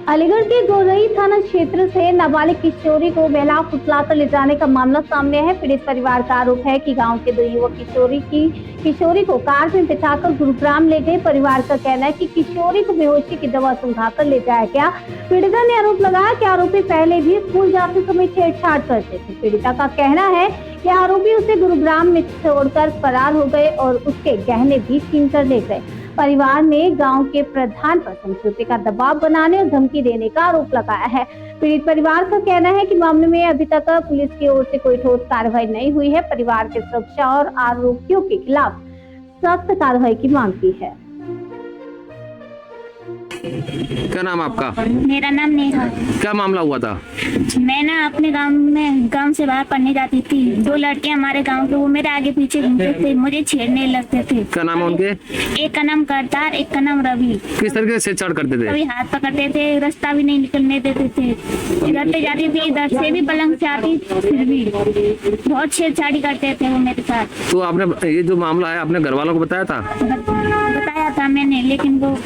अलीगढ़ के गोरई थाना क्षेत्र से नाबालिग किशोरी को बहला फुसलाकर ले जाने का मामला सामने है। पीड़ित परिवार का आरोप है कि गांव के दो युवक किशोरी को कार में बिठाकर गुरुग्राम ले गए। परिवार का कहना है कि किशोरी को बेहोशी की दवा सुंघाकर ले जाया गया। पीड़िता ने आरोप लगाया कि आरोपी पहले भी स्कूल जाते समय छेड़छाड़ करते थे। पीड़िता का कहना है कि आरोपी उसे गुरुग्राम में छोड़कर फरार हो गए और उसके गहने भी छीन कर ले गए। परिवार ने गांव के प्रधान पर समझौते का दबाव बनाने और धमकी देने का आरोप लगाया है। पीड़ित परिवार का कहना है कि मामले में अभी तक पुलिस की ओर से कोई ठोस कार्रवाई नहीं हुई है। परिवार की सुरक्षा और आरोपियों के खिलाफ सख्त कार्रवाई की मांग की है। क्या नाम आपका? मेरा नाम नेहा है। क्या मामला हुआ था? मैं ना अपने गांव से बाहर पढ़ने जाती थी। दो लड़के हमारे गांव के, वो मेरे आगे पीछे घूमते थे, मुझे छेड़ने लगते थे। क्या नाम है उनके? एक का नाम करतार, एक का नाम रवि। किस तरीके से छेड़छाड़ करते थे? कभी हाथ पकड़ते थे, रास्ता भी नहीं निकलने देते थे। इधर से जाती थी, इधर से भी पलंग से आती, फिर भी बहुत छेड़छाड़ी करते थे वो मेरे साथ। तो आपने ये जो मामला है अपने घर वालों को बताया था? बताया था मैंने, लेकिन वो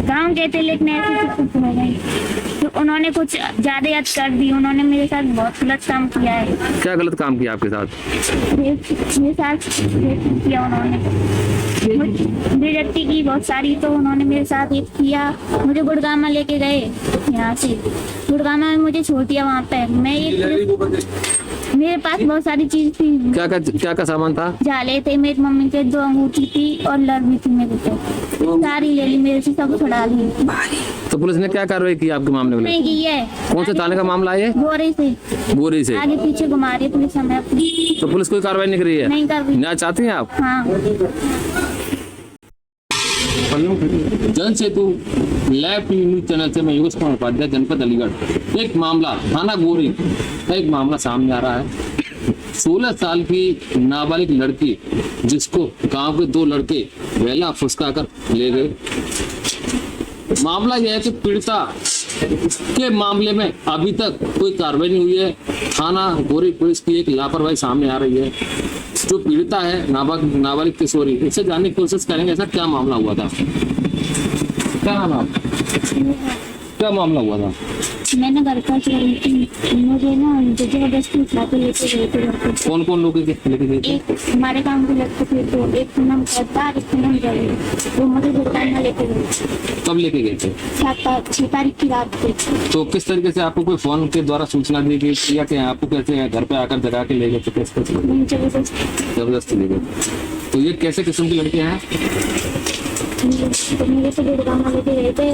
गाँव गए थे, लेकिन ऐसे चुप हो गई। तो उन्होंने कुछ ज्यादा याद कर दी। उन्होंने मेरे साथ बहुत गलत काम किया है। क्या गलत काम किया आपके साथ? मेरे साथ किया उन्होंने, बेइज्जती की बहुत सारी। तो उन्होंने मेरे साथ एक किया, मुझे गुड़गामा लेके गए। यहाँ से गुड़गामा में मुझे छोड़ दिया। वहाँ पे मेरे पास बहुत सारी चीज थी। क्या सामान था? झाले थे मेरी मम्मी के, 2 अंगूठी थी और लड़ भी थी मेरे को। सारी ले ली मेरे से, सब छुड़ा ली। तो पुलिस ने क्या कार्रवाई की आपके मामले में? नहीं की है। कौन से थाने का मामला है? गोरी से आगे पीछे घुमा रही पुलिस हमें अपनी। तो पुलिस कोई कार्रवाई नहीं कर रही है? नहीं कर रही। न्याय चाहती हैं आप? हाँ। जन सेतु लाइव टीवी न्यूज चैनल से मैं योगेश कुमार उपाध्याय, जनपद अलीगढ़। एक मामला थाना गोरी का एक मामला सामने आ रहा है। 16 साल की नाबालिग लड़की, जिसको गांव के 2 लड़के वेला फुसका कर ले गए। मामला यह है कि पीड़िता के मामले में अभी तक कोई कार्रवाई नहीं हुई है। थाना गोरी पुलिस की एक लापरवाही सामने आ रही है। जो पीड़िता है नाबालिग किशोरी, इससे जानने की कोशिश करेंगे ऐसा क्या मामला हुआ था। क्या नाम है आपका? क्या मामला हुआ था? मैंने घर पर चोरी की, मुझे ना जबरदस्ती उठा के लेके गए थे घर पर। कौन कौन लोग लेके गए थे? एक हमारे गांव के लड़के थे, तो एक का नाम करतार, एक का नाम रवि। वो मुझे गुड़गामा लेके गए। कब लेके गए थे? 6 तारीख की रात को। तो किस तरीके से आपको कोई फोन के द्वारा सूचना दी गई या कि आपको कैसे घर पे आकर जगा के ले गए थे? जबरदस्ती ले गए। तो ये कैसे किस्म की लड़के हैं? तो मेरे से गुड़गामा लेके गए थे।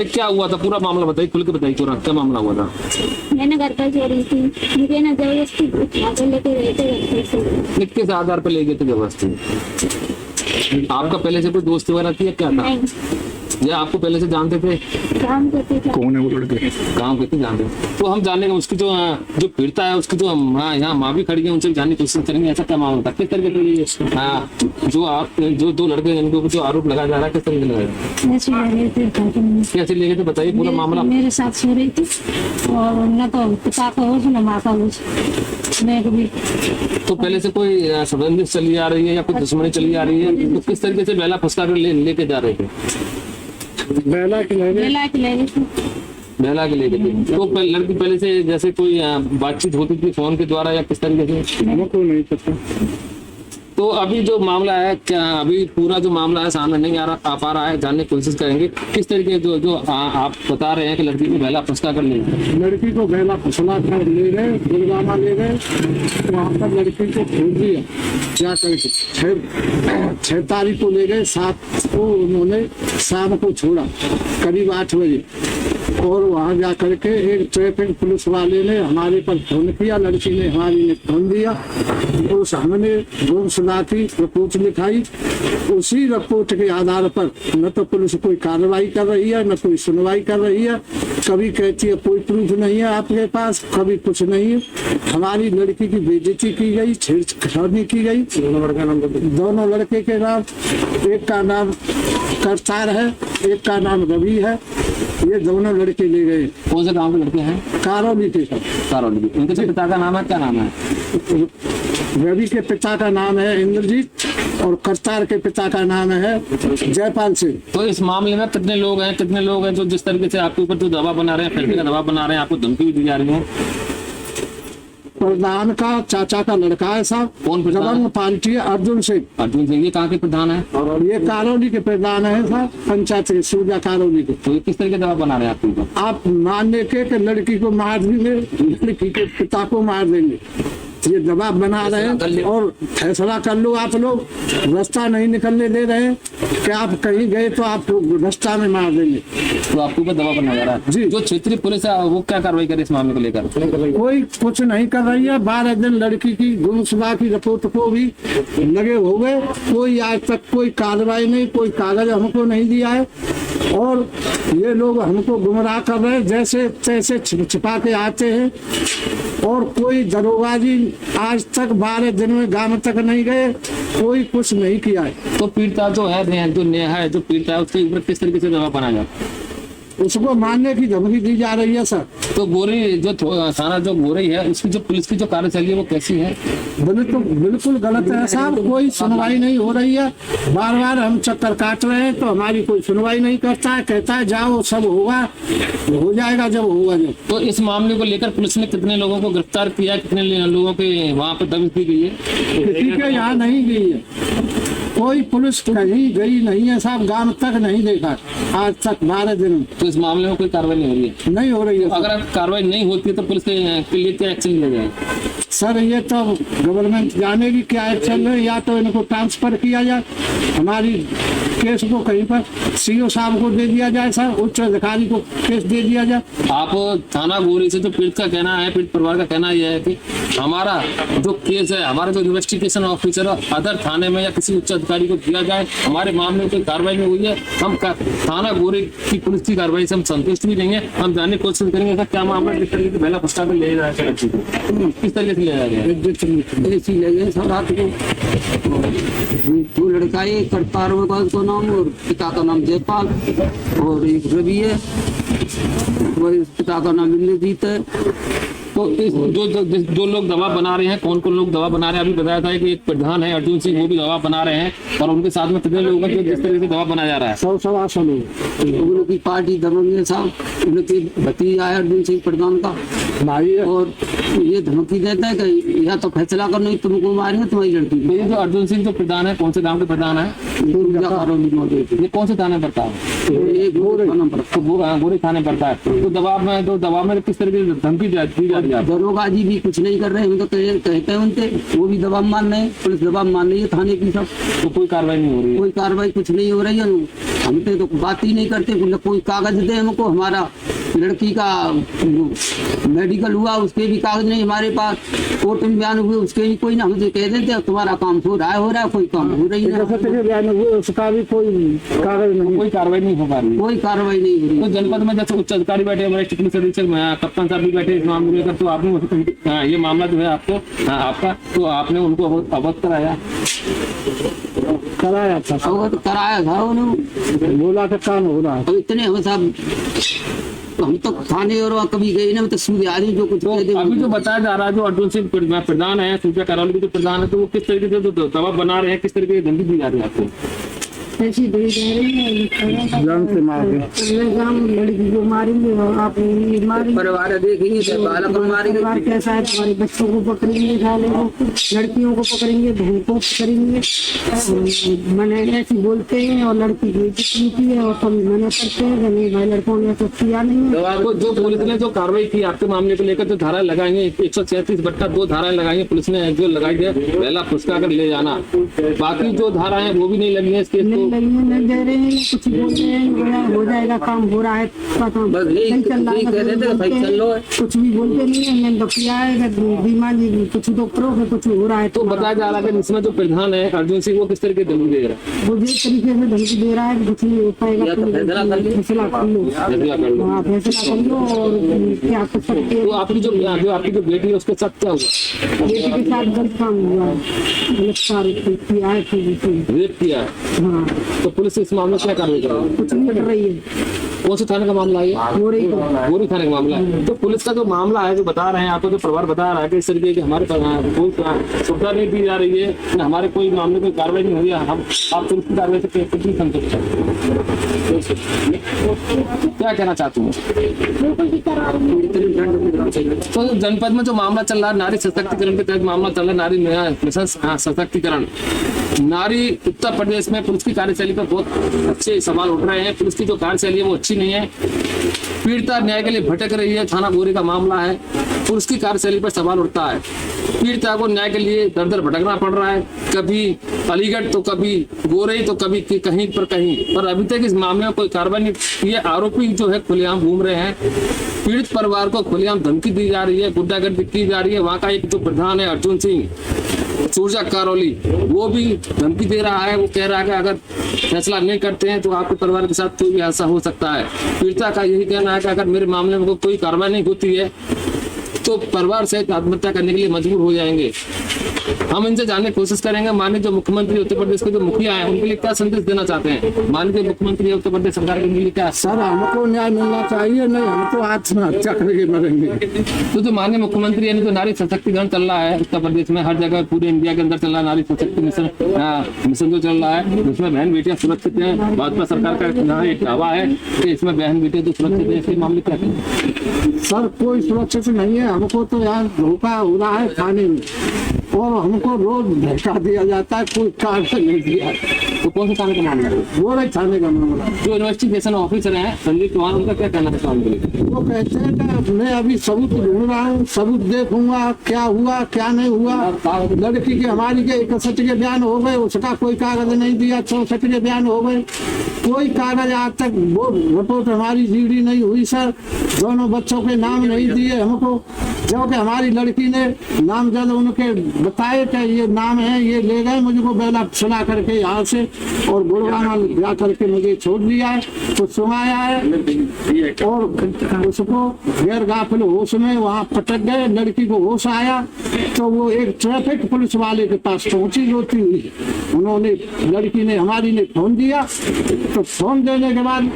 क्या हुआ था? पूरा मामला बताइए, खुल के बताइए, पूरा क्या मामला हुआ था? मैंने घर पर चोरी थी, मुझे ना जबरदस्ती उठा के लेके गए थे घर से। किस आधार पर ले गए थे जबरदस्ती? आपका पहले से कोई दोस्त वगैरह थी या क्या था? नहीं। या आपको पहले से जानते थे? जानते थे। कौन है वो लड़के? गाँव के थे, जानते। तो हम जानने का उसकी जो पीड़िता है उसकी जो यहाँ माँ भी खड़ी है, उनसे जानने की कोशिश करेंगे ऐसा क्या मामला था। किस तरीके से जो 2 लड़के जिनके ऊपर जो आरोप लगाया जा रहा है, किस तरीके से लगाया? कैसे ले गए थे बताइए पूरा मामला। मेरे साथ सो रही थी और न तो पिता का होश न माँ का होश। मैं कभी तो पहले से कोई संबंधित चली आ रही है या कोई दुश्मनी चली आ रही है? तो किस तरीके से बेला फंसा कर लेके जा रहे थे? बेला के ले गए थे। बेला के ले गए थे। तो लड़की पहले से जैसे कोई बातचीत होती थी फोन के द्वारा या किस तरीके से? हमको नहीं पता। तो अभी जो मामला है, क्या अभी पूरा जो मामला है सामने नहीं आ पा रहा है, जानने की कोशिश करेंगे किस तरीके जो आप बता रहे हैं कि लड़की को बेला फंसा कर ले गए। लड़की को बेला फंसा कर ले गए, गुड़गामा ले गए। वहाँ पर लड़की को खोज लिया, क्या करके 6 तारीख को ले गए। 7 को उन्होंने शाम को छोड़ा करीब 8 बजे। और वहाँ जा करके एक ट्रैफिक पुलिस वाले ने हमारे पर फोन किया, लड़की ने हमारी ने फोन दिया। उस हमने गुमशुदा की रिपोर्ट लिखाई। उसी रिपोर्ट के आधार पर न तो पुलिस कोई कार्रवाई कर रही है, न कोई सुनवाई कर रही है। कभी कहती है कोई प्रूफ नहीं है आपके पास, कभी कुछ नहीं है। हमारी लड़की की बेइज्जती की गई, छेड़छाड़ी की गई। दोनों लड़के के नाम, एक का नाम करतार है, एक का नाम रवि है। ये दोनों लड़के ले गए। कौन से गाँव के लड़के हैं? कारोली के। कारोली। उनके पिता का नाम है, क्या नाम है? रवि के पिता का नाम है इंद्रजीत और करतार के पिता का नाम है जयपाल सिंह। तो इस मामले में कितने लोग हैं जो जिस तरीके से आपके ऊपर जो दबाव बना रहे हैं, फैसले का दबाव बना रहे हैं, आपको धमकी भी दी जा रही है? प्रधान का चाचा का लड़का है साहब। कौन प्रधान? दबंग पार्टी है अर्जुन सिंह। अर्जुन सिंह, ये कहाँ के प्रधान है? और ये कारोली के प्रधान है साहब, पंचायत के सूर्या कारोली के। तो ये किस तरीके से दबाव बना रहे हैं आपके ऊपर? आप मानने के कि लड़की को मार देंगे, लड़की के पिता को मार देंगे, ये दबाव बना रहे हैं। और फैसला कर लो, आप लोग रास्ता नहीं निकलने दे रहे हैं कि आप कहीं गए तो आपको रास्ता में मार देंगे। तो आपके ऊपर दबाव बनाया जा रहा है जी। जो क्षेत्रीय पुलिस है वो क्या कार्रवाई करे इस मामले को लेकर? कोई कुछ नहीं कर रही है। 12 दिन लड़की की गुमशुदा की रिपोर्ट को भी लगे हुए, कोई आज तक कोई कार्रवाई नहीं, कोई कागज हमको नहीं दिया है। और ये लोग हमको गुमराह कर रहे हैं, जैसे तैसे छिपा के आते हैं। और कोई दरोगा जी आज तक 12 दिन में गांव तक नहीं गए, कोई कुछ नहीं किया है। तो पीड़िता जो है, जो नेहा है, जो पीड़िता है, उसके ऊपर किस तरीके से दबाव बनाया जाता है? उसको मारने की धमकी दी जा रही है सर। तो गोरी जो थाना जो गोरी है, उसकी जो पुलिस की जो कार्यशैली है वो कैसी है? बिल्कुल गलत है साहब, कोई सुनवाई नहीं हो रही है। बार बार हम चक्कर काट रहे हैं तो हमारी कोई सुनवाई नहीं करता है, कहता है जाओ सब होगा, हो जाएगा जब होगा जब। तो इस मामले को लेकर पुलिस ने कितने लोगों को गिरफ्तार किया, कितने लोगों के वहाँ पर दबिश दी गई है? किसी के यहाँ नहीं गई है, कोई पुलिस कहीं गई नहीं है साहब, गांव तक नहीं देखा आज तक 12 दिन। तो इस मामले में कोई कार्रवाई नहीं हो रही है? नहीं हो रही है। अगर कार्रवाई नहीं होती है तो पुलिस के लिए क्या एक्शन लिया जाए? सर ये तो गवर्नमेंट जानेगी क्या एक्शन है, या तो इनको ट्रांसफर किया जाए, हमारी केस को कहीं पर सीओ साहब को दे दिया जाए सर, उच्च अधिकारी को केस दे दिया जाए। आप थाना गोरी से जो पीड़ित का कहना है, पीड़ित परिवार का कहना यह है कि हमारा जो केस है, हमारा जो इन्वेस्टिगेशन ऑफिसर अदर थाने में या किसी उच्च अधिकारी को दिया जाए, हमारे मामले में कोई कार्रवाई नहीं हुई है, हम थाना गोरी की पुलिस की कार्रवाई से हम संतुष्ट भी नहीं है। हम जानने की कोशिश करेंगे सर क्या मामला किस तरीके से पहला फंसा कर ले जाए, किस तरीके से ले जाएगा? ऐसी लगे सब रात को दो लड़का है, करतार का नाम और पिता का नाम जयपाल और एक रवि है, वही पिता का नाम इंद्रजीत है। तो इस जो लोग दबाव बना रहे हैं, कौन कौन लोग दबाव बना रहे हैं? अभी बताया था कि एक प्रधान है अर्जुन सिंह, वो भी दबाव बना रहे हैं। और उनके साथ में कितने लोग हैं जो जिस तरीके से दबाव बनाया जा रहा है? 100 लोग। उनकी पार्टी दबंग है साहब, उनके भतीजा है अर्जुन सिंह प्रधान का भाई है। और ये धमकी देता है कि या तो फैसला करना, तुमको मारेंगे तुम्हारी लड़की को। ये जो अर्जुन सिंह जो प्रधान है, कौन से गांव के प्रधान है? ये कौन से थाने पड़ता है? ये गोरे नंबर तो गोरी थाने पड़ता है। तो दबाव में किस तरीके से धमकी दी जाती है? दरोगा जी भी कुछ नहीं कर रहे हैं, तो कहते हैं उनसे, वो भी दबाव मान रहे हैं, पुलिस दबाव मान रही है थाने की सब। तो कोई कार्रवाई नहीं हो रही है? कोई कार्रवाई कुछ नहीं हो रही है। हम तो बात ही नहीं करते, कोई कागज दे हमको, हमारा लड़की का मेडिकल हुआ उसके भी कागज नहीं हमारे पास, कोर्ट में बयान हुए उसके भी कोई ना, मुझे कह देते तुम्हारा काम हो रहा है, कोई काम हो रही है, उसका भी कोई कागज नहीं, कोई कार्रवाई नहीं हो पा रही है। कोई कार्रवाई नहीं हो रही। तो जनपद में जैसे उच्च अधिकारी बैठे, वरिष्ठ पुलिस अधीक्षक कप्तान साहब भी बैठे इस मामले लेकर, तो आपने ये मामला जो है आपका तो आपने उनको अवगत कराया था? अवगत कराया था उन्होंने, बोला था काम हो रहा है। तो इतने हम साहब, तो हम तो थाने और कभी गए ना, तो सूर्य आदमी जो कुछ कह दे। अभी जो बताया जा रहा है, जो अर्जुन सिंह प्रधान है, सूर्या कारोली के जो प्रधान है, तो वो किस तरीके से जो दबाव बना रहे हैं, किस तरीके की धमकी दी जा रही है आपको? ऐसी दे रही है, जान से मारेंगे, लड़की को मारेंगे, आप मारेंगे, परिवार देखेंगे तो बालक को मारेंगे। परिवार कैसा है, तुम्हारे बच्चों को पकड़ेंगे, साले को, लड़कियों को पकड़ेंगे, बहू को पकड़ेंगे, मैंने ऐसी बोलते हैं और लड़की की इज्जत की है और सब मना करते हैं कि नहीं भाई लड़कों ने तो किया नहीं है। तो जो पुलिस ने जो कार्रवाई की आपके मामले को लेकर, जो धारा लगाएंगे 136/2 धाराएं लगाएंगे पुलिस ने, जो लगाई है पहला फुसका कर ले जाना, बाकी जो धारा है वो भी नहीं लगी है इस केस को। नहीं दे रहे हैं, कुछ बोल रहे हैं हो जाएगा काम, हो रहा है काम नहीं चल रहा है, कुछ भी बोलते नहीं है। मैंने तो किया है बीमा जी, कुछ तो करो, कुछ हो रहा है। तो बताया जा रहा है कि इसमें जो प्रधान है अर्जुन सिंह, वो किस तरीके की धमकी दे रहा है? वो जिस तरीके से धमकी दे रहा है कुछ नहीं हो पाएगा, फैसला कर लो, हाँ फैसला कर लो और क्या कर सकते हैं। तो आपकी जो बेटी है उसके साथ क्या हुआ? बेटी के साथ गलत काम हुआ, गिरफ्तार किया है, रेप किया? हाँ तो पुलिस इस मामले में क्या कार्रवाई कर रही है? कुछ नहीं कर रही है। कौन से थाने का मामला है ये? गोरी थाने का मामला है। तो पुलिस का जो मामला है, जो बता रहे हैं आपको, जो परिवार बता रहा है कि इस तरीके की हमारे कोई सुविधा नहीं दी जा रही है, हमारे कोई मामले कोई कार्रवाई नहीं हुई है, हम आप पुलिस की कार्रवाई से कितनी संतुष्ट हैं? क्या कहना चाहती हूँ? तो जनपद में जो मामला चल रहा है, नारी सशक्तिकरण के तहत मामला चल रहा है, नारी मिशन सशक्तिकरण, नारी उत्तर प्रदेश में पुलिस की कार्यशैली पर बहुत अच्छे सवाल उठ रहे हैं। पुलिस की जो कार्यशैली है वो अच्छी नहीं है, पीड़िता न्याय के लिए भटक रही है, थाना गोरी का मामला है, पुलिस की कार्यशैली पर सवाल उठता है। पीड़िता को न्याय के लिए दर दर भटकना पड़ रहा है, कभी अलीगढ़ तो कभी गोरई तो कभी कहीं पर अभी तक इस मामले में कोई कार्रवाई नहीं। ये आरोपी जो है खुलेआम घूम रहे हैं, पीड़ित परिवार को खुलेआम धमकी दी जा रही है, गुंडागर्दी की जा रही है। वहाँ का एक जो प्रधान है अर्जुन सिंह सूरजा करौली, वो भी धमकी दे रहा है, वो कह रहा है कि अगर फैसला नहीं करते हैं तो आपके परिवार के साथ कोई भी हादसा हो सकता है। पीड़िता का यही कहना है कि अगर मेरे मामले में कोई कार्रवाई नहीं होती है तो परिवार सहित आत्महत्या करने के लिए मजबूर हो जाएंगे। हम इनसे जानने की कोशिश करेंगे। माननीय जो मुख्यमंत्री उत्तर प्रदेश के जो मुखिया हैं, उनके लिए क्या संदेश देना चाहते हैं? माननीय मुख्यमंत्री उत्तर प्रदेश सरकार के लिए क्या? सर हमको न्याय मिलना चाहिए, नहीं हम तो आत्महत्या करके मरेंगे। तो माननीय मुख्यमंत्री यानी जो नारी सशक्तिकरण चल रहा है उत्तर प्रदेश में, हर जगह पूरे इंडिया के अंदर चल रहा है, नारी सशक्ति मिशन जो चल रहा है, उसमें बहन बेटियां सुरक्षित हैं। भाजपा सरकार का यहाँ एक दावा है कि इसमें बहन बेटियां तो सुरक्षित है, इसके मामले क्या है? सर कोई सुरक्षित नहीं है, हमको तो यहाँ धोखा हो रहा है थाने में, और हमको रोज धक्का दिया जाता है, कोई कार्य नहीं दिया। तो कौन से थाने का मामला है? वो नहीं थाने का मामला। जो इन्वेस्टिगेशन ऑफिसर हैं संदीप चौहान, उनका क्या कहना है काम के लिए? वो कहते हैं कि मैं अभी सबूत ढूंढ रहा हूँ, सबूत देखूंगा क्या हुआ क्या नहीं हुआ। लड़की के हमारी के 61 के बयान हो गए, उसका कोई कागज नहीं दिया, 64 के बयान हो गए, कोई कागज आज तक वो रिपोर्ट हमारी जीडी नहीं हुई सर। दोनों बच्चों के नाम नहीं दिए हमको, जो कि हमारी लड़की ने नाम जब उनके बताए कि ये नाम है, ये ले गए मुझको बेला सुना करके यहाँ से, और गुड़गांव जा करके मुझे छोड़ दिया है, कुछ सुनाया है, और उसको गैर गाफिल होश में वहाँ पटक गए। लड़की को होश आया तो वो एक ट्रैफिक पुलिस वाले के पास पहुंची रोती हुई, उन्होंने लड़की ने हमारी ने फोन दिया, तो फोन देने के बाद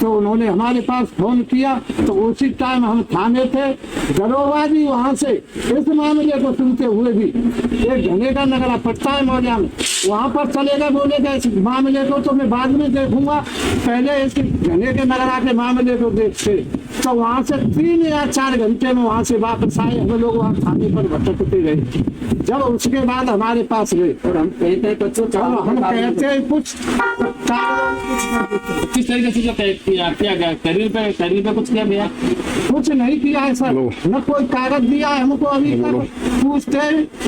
तो उन्होंने हमारे पास फोन किया, तो उसी टाइम हम थाने थे। दरोगा जी वहाँ से इस मामले को सुनते हुए भी, एक घने का नगरा पड़ता है मौजा में, वहाँ पर चले गए, बोले गए इस मामले को तो मैं बाद में देखूंगा, पहले इस घने के नगरा के मामले को देखते। तो वहाँ से 3 या 4 घंटे में वहाँ से वापस आए, हम लोग वहाँ थाने पर भटकते रहे। जब उसके बाद हमारे पास गए और हम कहते हैं कुछ किस तरीके से जो किया गया, शरीर पे कुछ किया गया? कुछ नहीं किया है सर, न कोई कागज दिया है हमको, अभी तक पूछते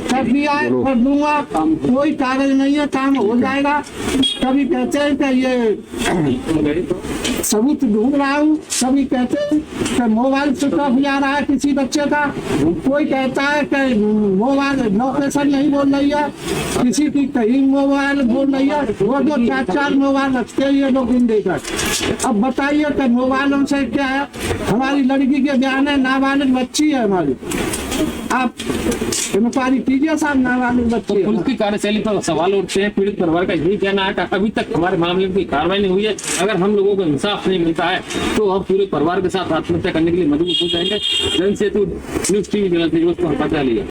कर दिया है, कर दूंगा, कोई कागज नहीं है, काम हो जाएगा। कभी कहते हैं कि ये सबूत ढूंढ रहा हूँ, कभी कहते हैं कि मोबाइल स्विच ऑफ जा रहा है किसी बच्चे का, कोई कहता है कि मोबाइल लोकेशन नहीं बोल रही है, किसी की कहीं मोबाइल बोल रही है, वो जो 4 मोबाइल रखते हैं ये लोग इन देकर। अब बताइए कि मोबाइलों से क्या है? हमारी लड़की के बयान है, नाबालिग बच्ची है हमारी, आप इंक्वायरी कीजिए साहब, नाबालिग बच्ची है। पुलिस की कार्यशैली पर सवाल उठते हैं। पीड़ित परिवार का यही कहना है कि अभी तक हमारे मामले में कोई कार्रवाई नहीं हुई है, अगर हम लोगों को इंसाफ नहीं मिलता है तो हम पूरे परिवार के साथ आत्महत्या करने के लिए मजबूर हो जाएंगे। जन सेतु न्यूज़ टीवी को हटा लिया।